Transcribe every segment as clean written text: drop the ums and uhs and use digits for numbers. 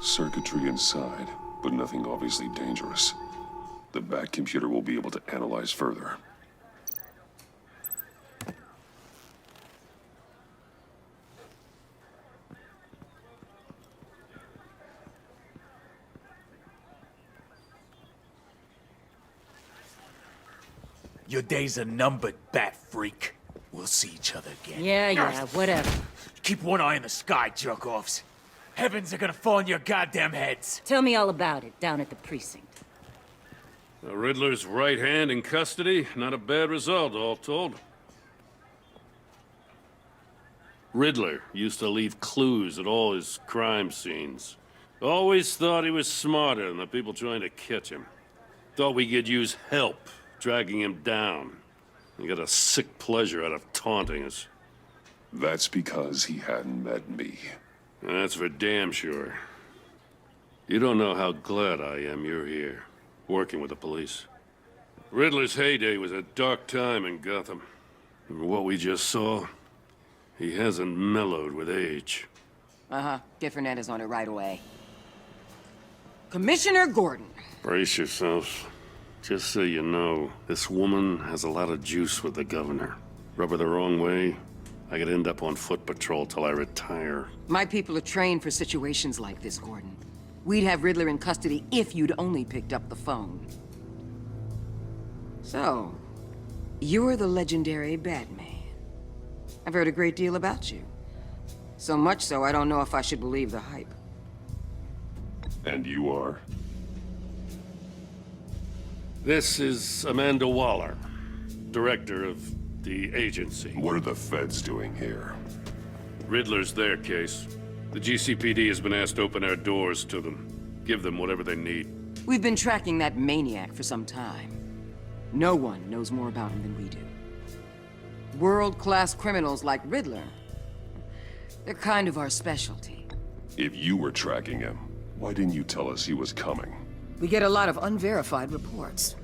Circuitry inside, but nothing obviously dangerous. The Bat computer will be able to analyze further. Your days are numbered, Bat Freak. We'll see each other again. Yeah, whatever. Keep one eye in the sky, jerk-offs. Heavens are gonna fall on your goddamn heads. Tell me all about it down at the precinct. The Riddler's right hand in custody. Not a bad result, all told. Riddler used to leave clues at all his crime scenes. Always thought he was smarter than the people trying to catch him. Thought we could use help dragging him down. He got a sick pleasure out of taunting us. That's because he hadn't met me. That's for damn sure. You don't know how glad I am you're here, working with the police. Riddler's heyday was a dark time in Gotham. And what we just saw, he hasn't mellowed with age. Get Fernandez on it right away. Commissioner Gordon. Brace yourselves. Just so you know, this woman has a lot of juice with the governor. Rub her the wrong way, I could end up on foot patrol till I retire. My people are trained for situations like this, Gordon. We'd have Riddler in custody if you'd only picked up the phone. So, you're the legendary Batman. I've heard a great deal about you. So much so, I don't know if I should believe the hype. And you are? This is Amanda Waller, director of the agency. What are the feds doing here? Riddler's their case. The GCPD has been asked to open our doors to them. Give them whatever they need. We've been tracking that maniac for some time. No one knows more about him than we do. World-class criminals like Riddler. They're kind of our specialty. If you were tracking him, why didn't you tell us he was coming? We get a lot of unverified reports.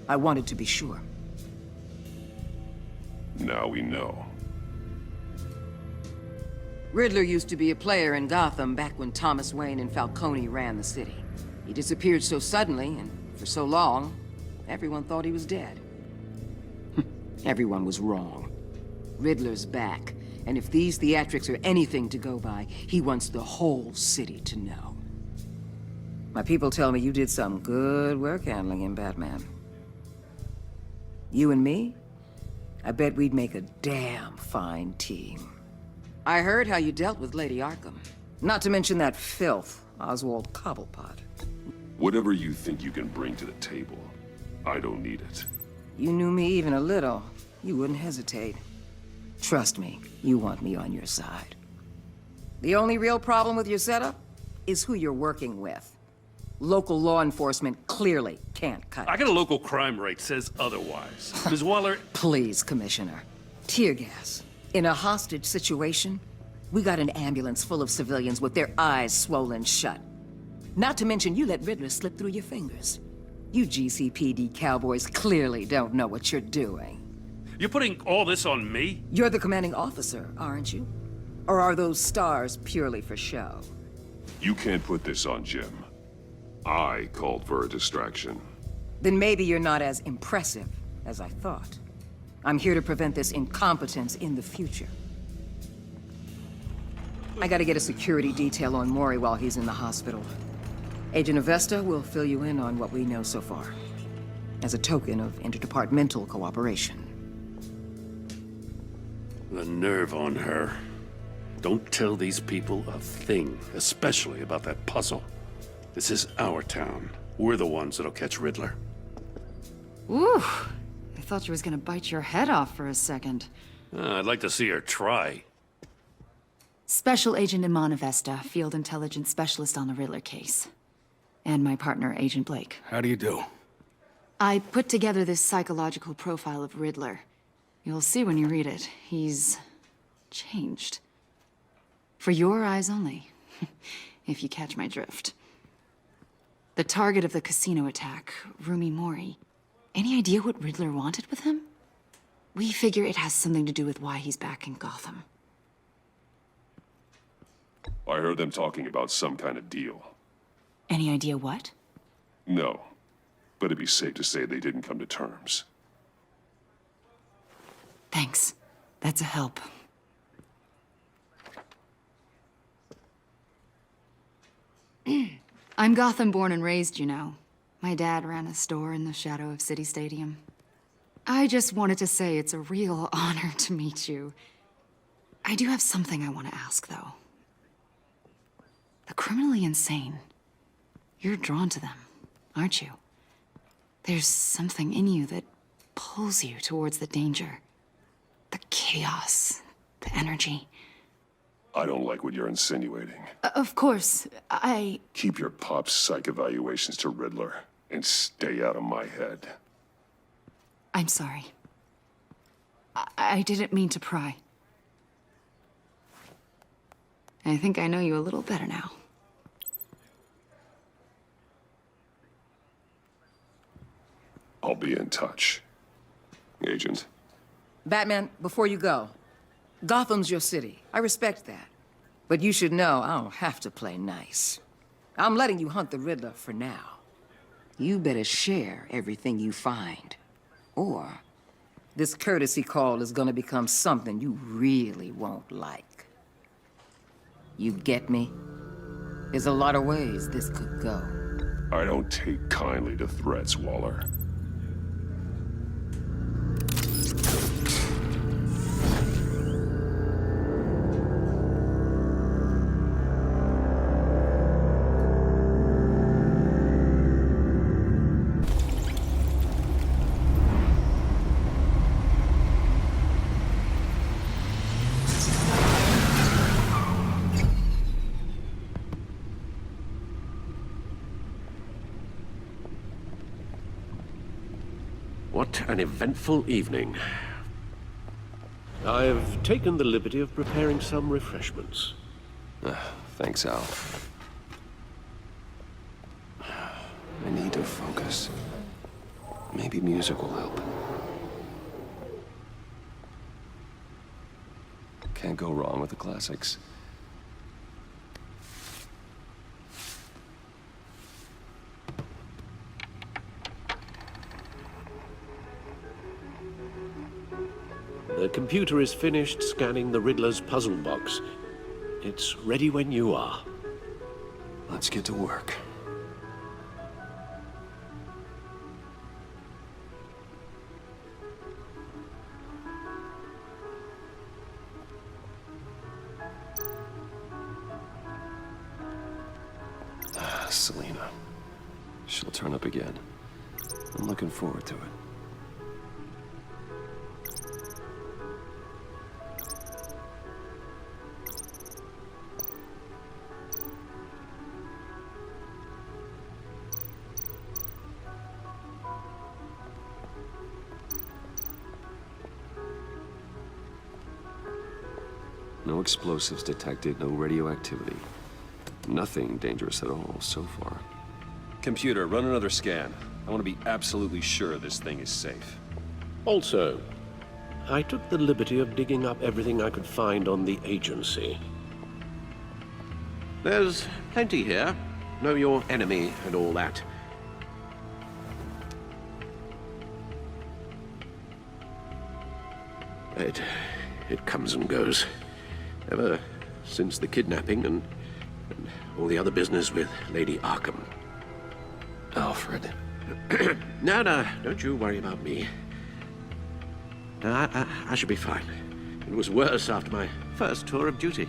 I wanted to be sure. Now we know. Riddler used to be a player in Gotham back when Thomas Wayne and Falcone ran the city. He disappeared so suddenly and for so long, everyone thought he was dead. Everyone was wrong. Riddler's back, and if these theatrics are anything to go by, he wants the whole city to know. My people tell me you did some good work handling him, Batman. You and me? I bet we'd make a damn fine team. I heard how you dealt with Lady Arkham. Not to mention that filth, Oswald Cobblepot. Whatever you think you can bring to the table, I don't need it. You knew me even a little, you wouldn't hesitate. Trust me, you want me on your side. The only real problem with your setup is who you're working with. Local law enforcement clearly can't cut it. I got a local crime rate says otherwise. Ms. Waller... Please, Commissioner. Tear gas. In a hostage situation, we got an ambulance full of civilians with their eyes swollen shut. Not to mention you let Riddler slip through your fingers. You GCPD cowboys clearly don't know what you're doing. You're putting all this on me? You're the commanding officer, aren't you? Or are those stars purely for show? You can't put this on Jim. I called for a distraction. Then maybe you're not as impressive as I thought. I'm here to prevent this incompetence in the future. I gotta get a security detail on Maury while he's in the hospital. Agent Avesta will fill you in on what we know so far, as a token of interdepartmental cooperation. The nerve on her. Don't tell these people a thing, especially about that puzzle. This is our town. We're the ones that'll catch Riddler. Ooh, I thought you was gonna bite your head off for a second. I'd like to see her try. Special Agent Iman Avesta, Field Intelligence Specialist on the Riddler case. And my partner, Agent Blake. How do you do? I put together this psychological profile of Riddler. You'll see when you read it. He's changed. For your eyes only, if you catch my drift. The target of the casino attack, Rumi Mori. Any idea what Riddler wanted with him? We figure it has something to do with why he's back in Gotham. I heard them talking about some kind of deal. Any idea what? No, but it'd be safe to say they didn't come to terms. Thanks. That's a help. I'm Gotham born and raised, you know. My dad ran a store in the shadow of City Stadium. I just wanted to say it's a real honor to meet you. I do have something I want to ask, though. The criminally insane. You're drawn to them, aren't you? There's something in you that pulls you towards the danger. The chaos, the energy. I don't like what you're insinuating. Of course, Keep your pop psych evaluations to Riddler and stay out of my head. I'm sorry. I didn't mean to pry. I think I know you a little better now. I'll be in touch. Agent. Batman, before you go, Gotham's your city. I respect that. But you should know I don't have to play nice. I'm letting you hunt the Riddler for now. You better share everything you find. Or this courtesy call is gonna become something you really won't like. You get me? There's a lot of ways this could go. I don't take kindly to threats, Waller. What an eventful evening. I've taken the liberty of preparing some refreshments. Thanks, Al. I need to focus. Maybe music will help. Can't go wrong with the classics. The computer is finished scanning the Riddler's puzzle box. It's ready when you are. Let's get to work. Selena. She'll turn up again. I'm looking forward to it. No explosives detected, no radioactivity. Nothing dangerous at all so far. Computer, run another scan. I want to be absolutely sure this thing is safe. Also, I took the liberty of digging up everything I could find on the agency. There's plenty here. Know your enemy and all that. It comes and goes. Ever since the kidnapping and all the other business with Lady Arkham. Alfred. No, don't you worry about me. I should be fine. It was worse after my first tour of duty.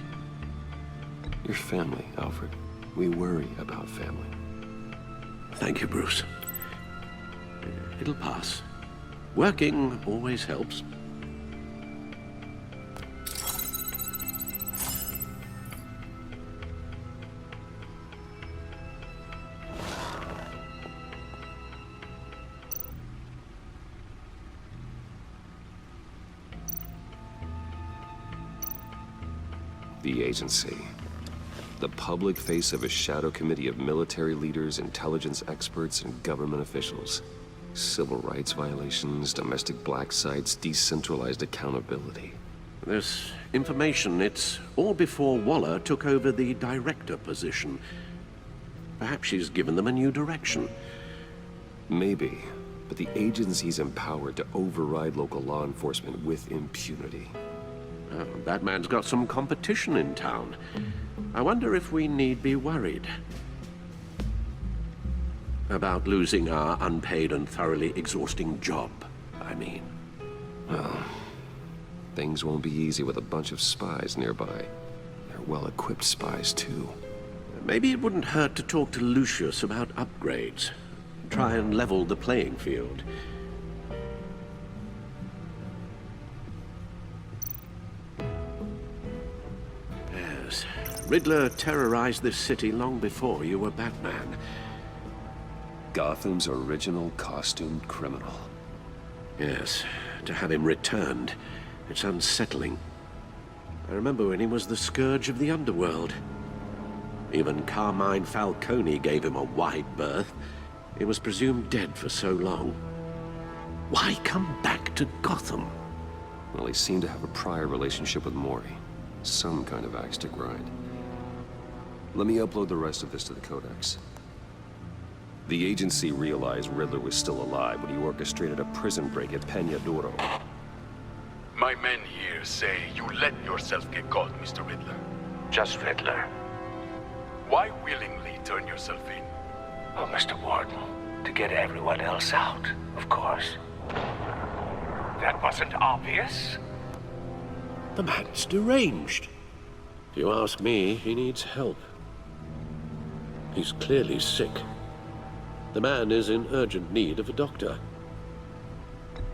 Your family, Alfred. We worry about family. Thank you, Bruce. It'll pass. Working always helps. The agency. The public face of a shadow committee of military leaders, intelligence experts, and government officials. Civil rights violations, domestic black sites, decentralized accountability. This information, it's all before Waller took over the director position. Perhaps she's given them a new direction. Maybe, but the agency's empowered to override local law enforcement with impunity. Oh, Batman's got some competition in town. I wonder if we need be worried about losing our unpaid and thoroughly exhausting job, I mean. Well, things won't be easy with a bunch of spies nearby. They're well-equipped spies, too. Maybe it wouldn't hurt to talk to Lucius about upgrades. Try and level the playing field. Yes, Riddler terrorized this city long before you were Batman. Gotham's original costumed criminal. Yes, to have him returned, it's unsettling. I remember when he was the scourge of the underworld. Even Carmine Falcone gave him a wide berth. He was presumed dead for so long. Why come back to Gotham? Well, he seemed to have a prior relationship with Mori. Some kind of axe to grind. Let me upload the rest of this to the Codex. The agency realized Riddler was still alive when he orchestrated a prison break at Peña Duro. My men here say you let yourself get caught, Mr. Riddler. Just Riddler. Why willingly turn yourself in? Oh, Mr. Warden, to get everyone else out, of course. That wasn't obvious. The man's deranged. If you ask me, he needs help. He's clearly sick. The man is in urgent need of a doctor.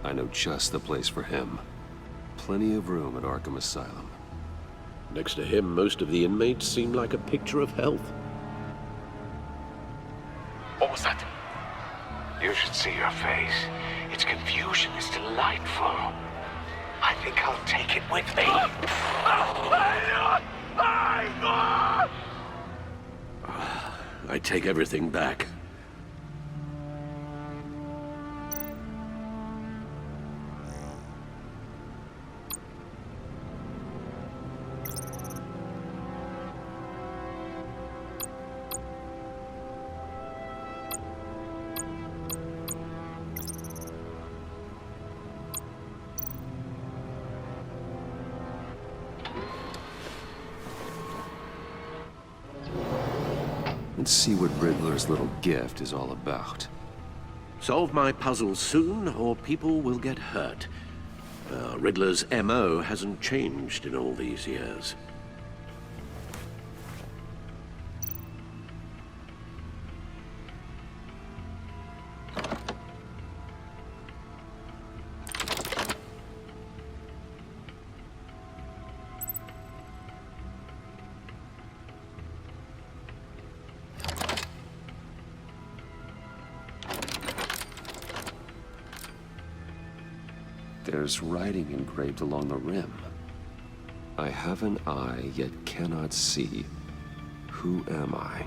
I know just the place for him. Plenty of room at Arkham Asylum. Next to him, most of the inmates seem like a picture of health. What was that? You should see your face. Its confusion is delightful. I think I'll take it with me. I take everything back. Let's see what Riddler's little gift is all about. Solve my puzzle soon, or people will get hurt. Riddler's MO hasn't changed in all these years. There's writing engraved along the rim. I have an eye, yet cannot see. Who am I?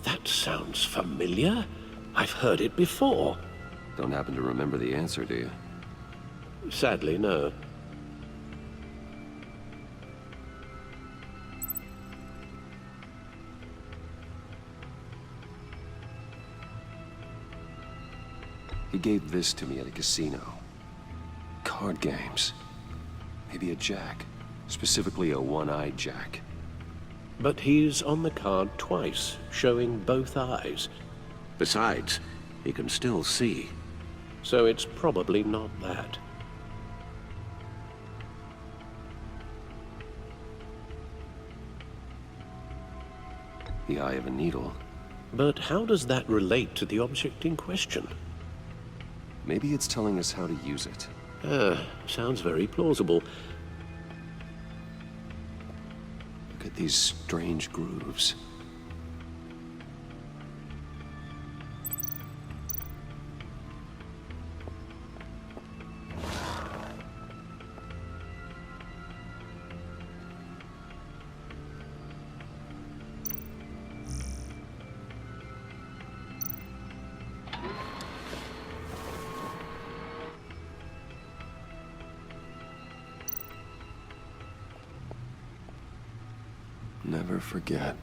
That sounds familiar. I've heard it before. Don't happen to remember the answer, do you? Sadly, no. He gave this to me at a casino. Card games. Maybe a jack. Specifically a one-eyed jack. But he's on the card twice, showing both eyes. Besides, he can still see. So it's probably not that. The eye of a needle. But how does that relate to the object in question? Maybe it's telling us how to use it. Sounds very plausible. Look at these strange grooves. Never forget.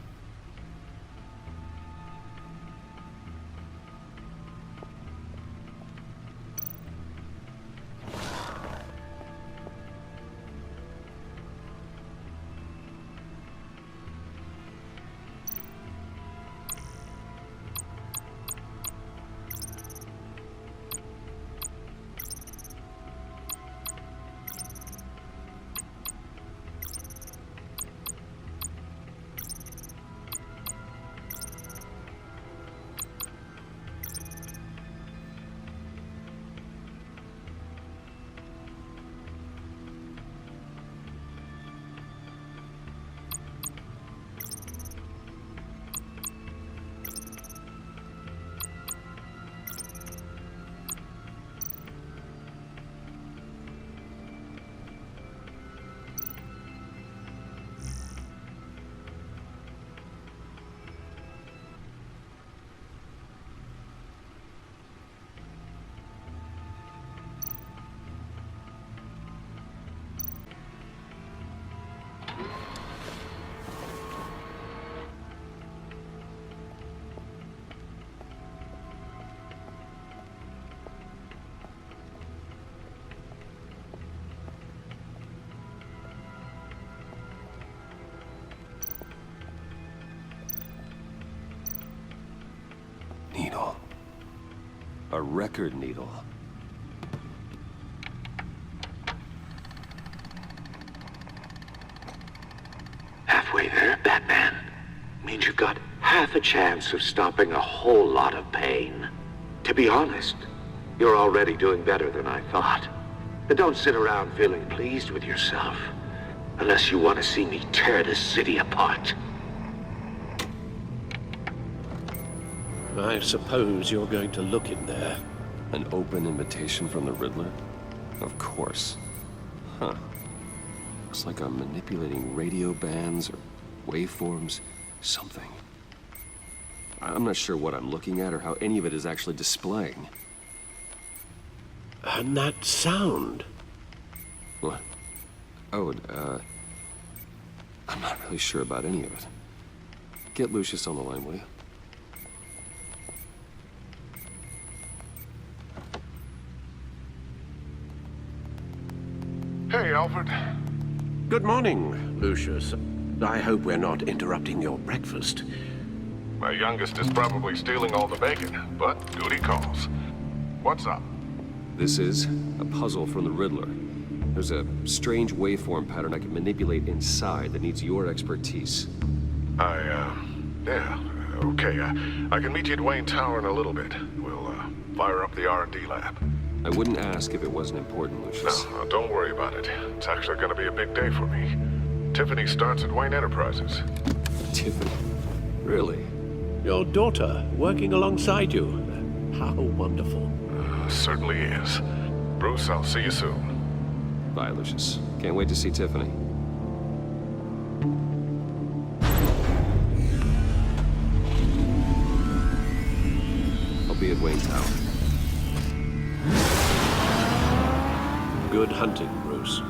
Needle. A record needle. Halfway there, Batman. Means you've got half a chance of stopping a whole lot of pain. To be honest, you're already doing better than I thought. But don't sit around feeling pleased with yourself. Unless you want to see me tear this city apart. I suppose you're going to look in there. An open invitation from the Riddler? Of course. Huh. Looks like I'm manipulating radio bands or waveforms, something. I'm not sure what I'm looking at or how any of it is actually displaying. And that sound. What? Oh, I'm not really sure about any of it. Get Lucius on the line, will you? Hey, Alfred. Good morning, Lucius. I hope we're not interrupting your breakfast. My youngest is probably stealing all the bacon, but duty calls. What's up? This is a puzzle from the Riddler. There's a strange waveform pattern I can manipulate inside that needs your expertise. Yeah, okay. I can meet you at Wayne Tower in a little bit. We'll, fire up the R&D lab. I wouldn't ask if it wasn't important, Lucius. No, don't worry about it. It's actually gonna be a big day for me. Tiffany starts at Wayne Enterprises. Tiffany? Really? Your daughter working alongside you. How wonderful. Certainly is. Bruce, I'll see you soon. Bye, Lucius. Can't wait to see Tiffany. I'll be at Wayne Tower. Good hunting, Bruce.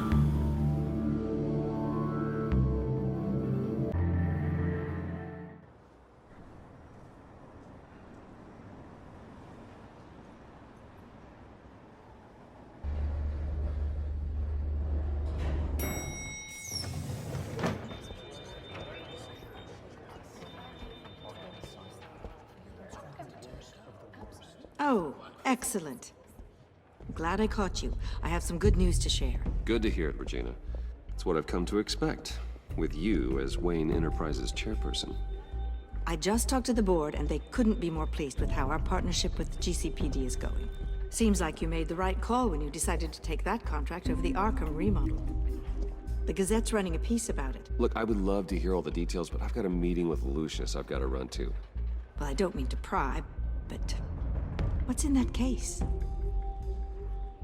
Oh, excellent. I'm glad I caught you. I have some good news to share. Good to hear it, Regina. It's what I've come to expect, with you as Wayne Enterprises chairperson. I just talked to the board, and they couldn't be more pleased with how our partnership with GCPD is going. Seems like you made the right call when you decided to take that contract over the Arkham remodel. The Gazette's running a piece about it. Look, I would love to hear all the details, but I've got a meeting with Lucius I've got to run to. Well, I don't mean to pry, but what's in that case?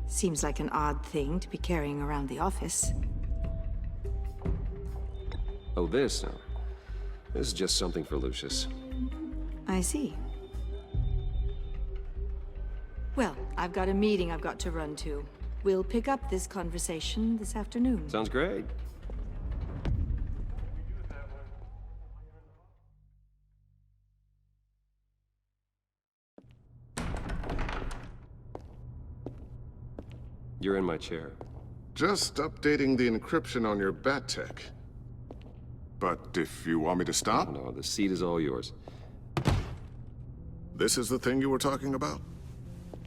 Seems like an odd thing to be carrying around the office. Oh, this? No. This is just something for Lucius. I see. Well, I've got a meeting I've got to run to. We'll pick up this conversation this afternoon. Sounds great. You're in my chair. Just updating the encryption on your bat tech. But if you want me to stop, No, the seat is all yours. this is the thing you were talking about?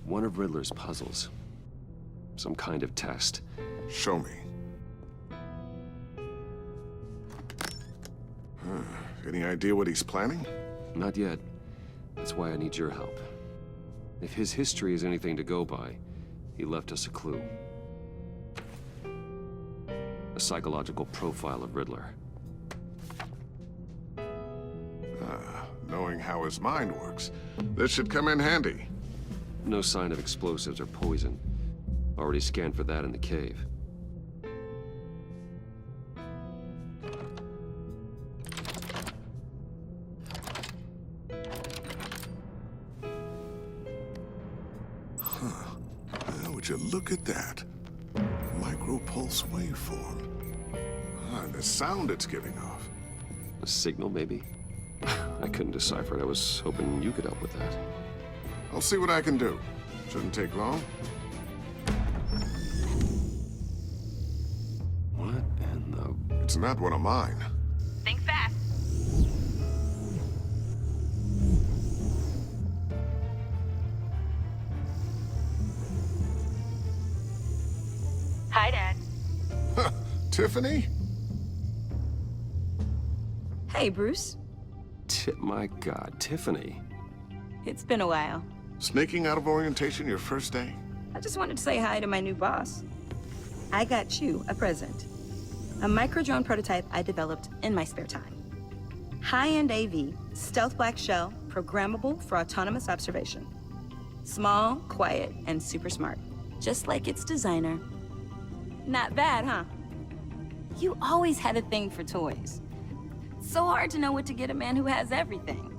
One of Riddler's puzzles. Some kind of test. Show me. Any idea what he's planning? Not yet. That's why I need your help. If his history is anything to go by, he left us a clue. A psychological profile of Riddler. Knowing how his mind works, this should come in handy. No sign of explosives or poison. Already scanned for that in the cave. Would you look at that? Micro-pulse waveform. And the sound it's giving off. A signal, maybe? I couldn't decipher it. I was hoping you could help with that. I'll see what I can do. Shouldn't take long. What in the... It's not one of mine. Think fast. Hi, Dad. Tiffany? Hey, Bruce. My God, Tiffany. It's been a while. Sneaking out of orientation your first day? I just wanted to say hi to my new boss. I got you a present. A micro-drone prototype I developed in my spare time. High-end AV, stealth black shell, programmable for autonomous observation. Small, quiet, and super smart. Just like its designer. Not bad, huh? You always had a thing for toys. So hard to know what to get a man who has everything.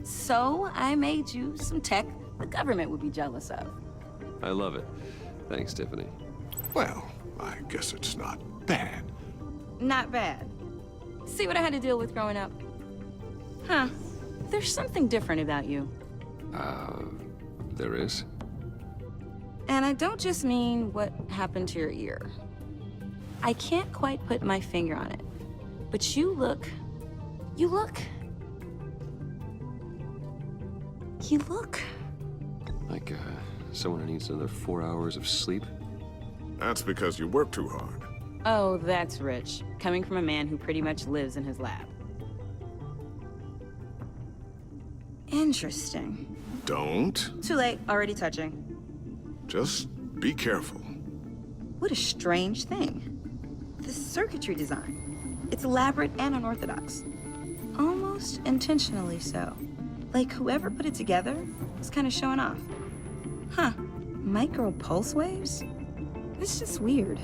So I made you some tech the government would be jealous of. I love it. Thanks, Tiffany. Well, I guess it's not bad. Not bad. See what I had to deal with growing up? Huh. There's something different about you. There is? And I don't just mean what happened to your ear. I can't quite put my finger on it. But you look... Like, someone who needs another 4 hours of sleep? That's because you work too hard. Oh, that's rich. Coming from a man who pretty much lives in his lab. Interesting. Don't. Too late, already touching. Just be careful. What a strange thing. The circuitry design. It's elaborate and unorthodox. Almost intentionally so. Like whoever put it together was kind of showing off. Huh. Micro pulse waves? It's just weird.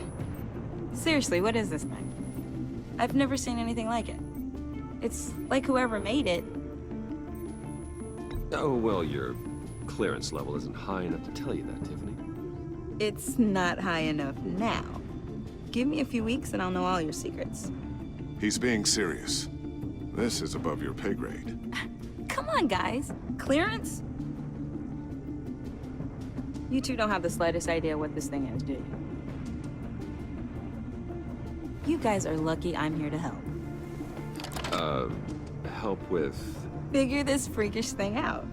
Seriously, what is this thing? I've never seen anything like it. It's like whoever made it. Oh, well, your clearance level isn't high enough to tell you that, Tiffany. It's not high enough now. Give me a few weeks and I'll know all your secrets. He's being serious. This is above your pay grade. Come on, guys. Clearance? You two don't have the slightest idea what this thing is, do you? You guys are lucky I'm here to help. Help with... Figure this freakish thing out.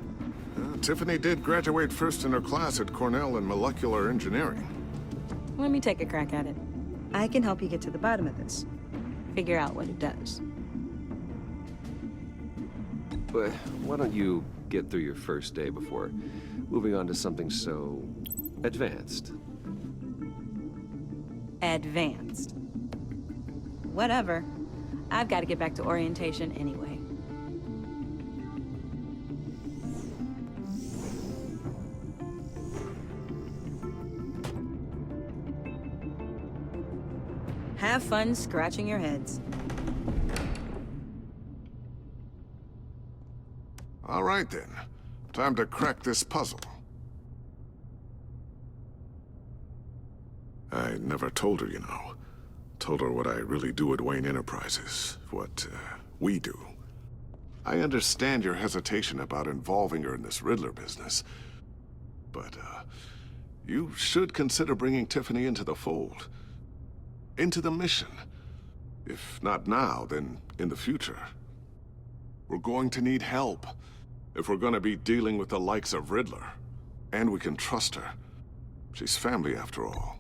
Tiffany did graduate first in her class at Cornell in molecular engineering. Let me take a crack at it. I can help you get to the bottom of this. Figure out what it does. But why don't you get through your first day before moving on to something so... advanced? Advanced. Whatever. I've got to get back to orientation anyway. Have fun scratching your heads. All right, then. Time to crack this puzzle. I never told her, you know. Told her what I really do at Wayne Enterprises. What, we do. I understand your hesitation about involving her in this Riddler business. But, You should consider bringing Tiffany into the fold. Into the mission. If not now, then in the future. We're going to need help if we're going to be dealing with the likes of Riddler. And we can trust her. She's family after all.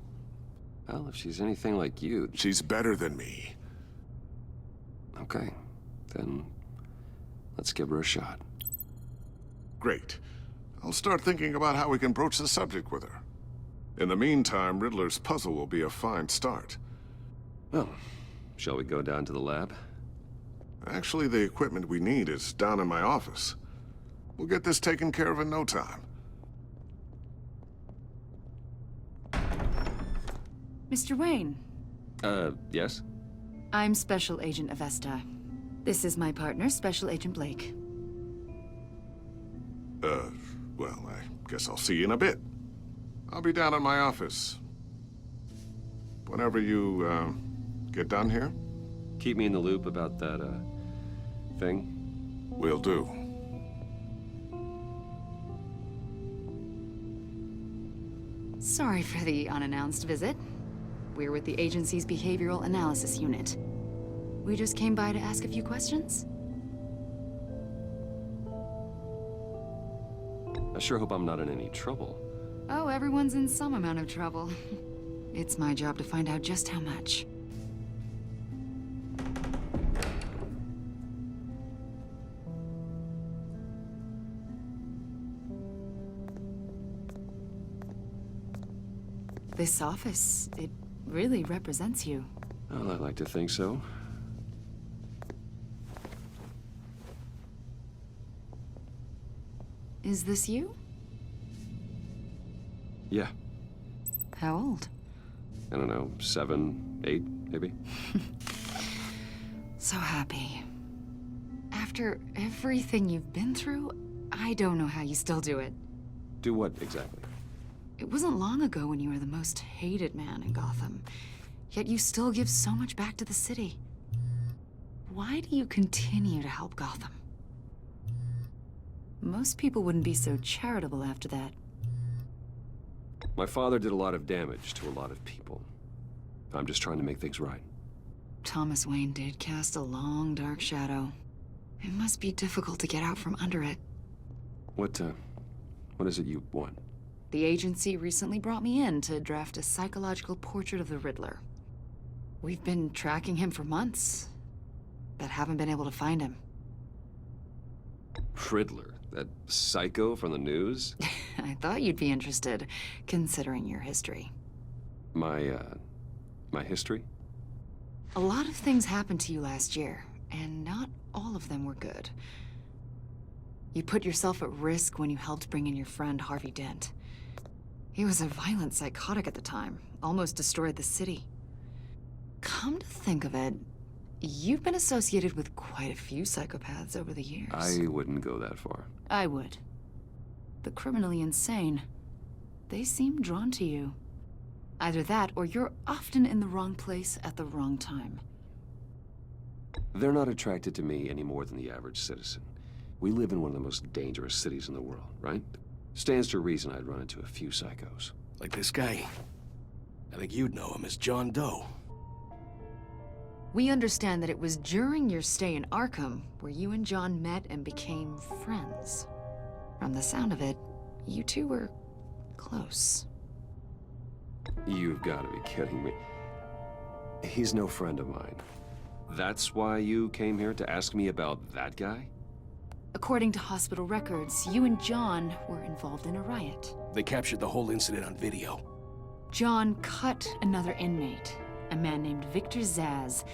Well, if she's anything like you... She's better than me. Okay, then let's give her a shot. Great. I'll start thinking about how we can broach the subject with her. In the meantime, Riddler's puzzle will be a fine start. Well, shall we go down to the lab? Actually, the equipment we need is down in my office. We'll get this taken care of in no time. Mr. Wayne. Yes? I'm Special Agent Avesta. This is my partner, Special Agent Blake. Well, I guess I'll see you in a bit. I'll be down in my office. Whenever you, get done here? Keep me in the loop about that, thing? Will do. Sorry for the unannounced visit. We're with the agency's behavioral analysis unit. We just came by to ask a few questions. I sure hope I'm not in any trouble. Oh, everyone's in some amount of trouble. It's my job to find out just how much. This office, it really represents you. Well, I'd like to think so. Is this you? Yeah. How old? I don't know, 7, 8, maybe? So happy. After everything you've been through, I don't know how you still do it. Do what, exactly? It wasn't long ago when you were the most hated man in Gotham, yet you still give so much back to the city. Why do you continue to help Gotham? Most people wouldn't be so charitable after that. My father did a lot of damage to a lot of people. I'm just trying to make things right. Thomas Wayne did cast a long, dark shadow. It must be difficult to get out from under it. What is it you want? The agency recently brought me in to draft a psychological portrait of the Riddler. We've been tracking him for months, but haven't been able to find him. Riddler? That psycho from the news? I thought you'd be interested, considering your history. My history? A lot of things happened to you last year, and not all of them were good. You put yourself at risk when you helped bring in your friend Harvey Dent. He was a violent psychotic at the time, almost destroyed the city. Come to think of it, you've been associated with quite a few psychopaths over the years. I wouldn't go that far. I would. The criminally insane. They seem drawn to you. Either that, or you're often in the wrong place at the wrong time. They're not attracted to me any more than the average citizen. We live in one of the most dangerous cities in the world, right? Stands to reason I'd run into a few psychos. Like this guy. I think you'd know him as John Doe. We understand that it was during your stay in Arkham where you and John met and became friends. From the sound of it, you two were close. You've got to be kidding me. He's no friend of mine. That's why you came here to ask me about that guy? According to hospital records, you and John were involved in a riot. They captured the whole incident on video. John cut another inmate, a man named Victor Zsasz.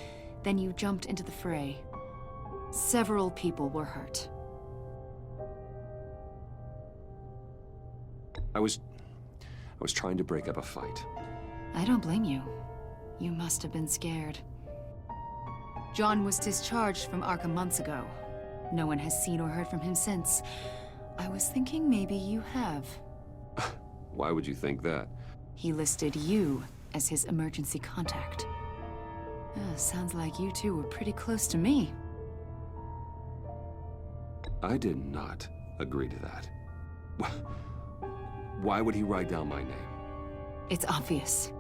Then you jumped into the fray. Several people were hurt. I was trying to break up a fight. I don't blame you. You must have been scared. John was discharged from Arkham months ago. No one has seen or heard from him since. I was thinking maybe you have. Why would you think that? He listed you as his emergency contact. Sounds like you two were pretty close to me. I did not agree to that. Why would he write down my name? It's obvious.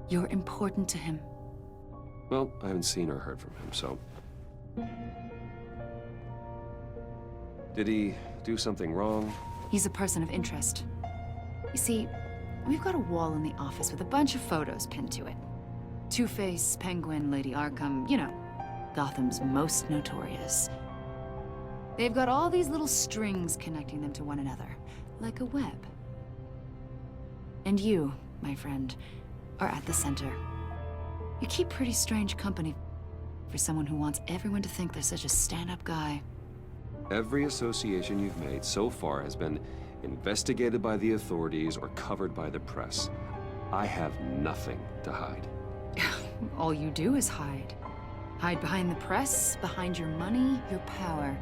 You're important to him. Well, I haven't seen or heard from him, so... Did he do something wrong? He's a person of interest. You see, we've got a wall in the office with a bunch of photos pinned to it. Two-Face, Penguin, Lady Arkham, you know, Gotham's most notorious. They've got all these little strings connecting them to one another, like a web. And you, my friend, are at the center. You keep pretty strange company for someone who wants everyone to think they're such a stand-up guy. Every association you've made so far has been investigated by the authorities or covered by the press. I have nothing to hide. All you do is hide. Hide behind the press, behind your money, your power.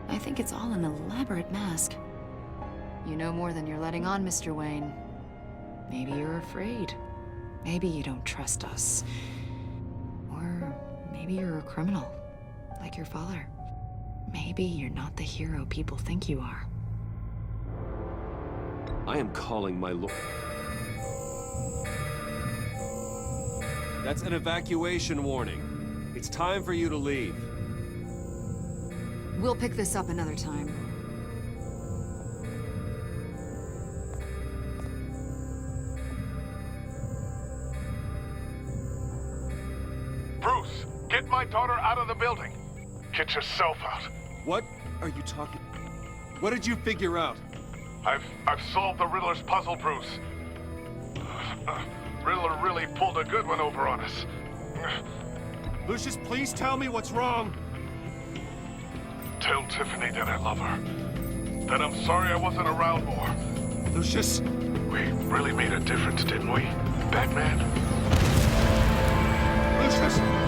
I think it's all an elaborate mask. You know more than you're letting on, Mr. Wayne. Maybe you're afraid. Maybe you don't trust us. Or maybe you're a criminal, like your father. Maybe you're not the hero people think you are. I am calling my lord. That's an evacuation warning. It's time for you to leave. We'll pick this up another time. Bruce, get my daughter out of the building. Get yourself out. What are you talking? What did you figure out? I've solved the Riddler's puzzle, Bruce. Riddler really pulled a good one over on us. Lucius, please tell me what's wrong. Tell Tiffany that I love her. That I'm sorry I wasn't around more. Lucius! We really made a difference, didn't we, Batman? Lucius!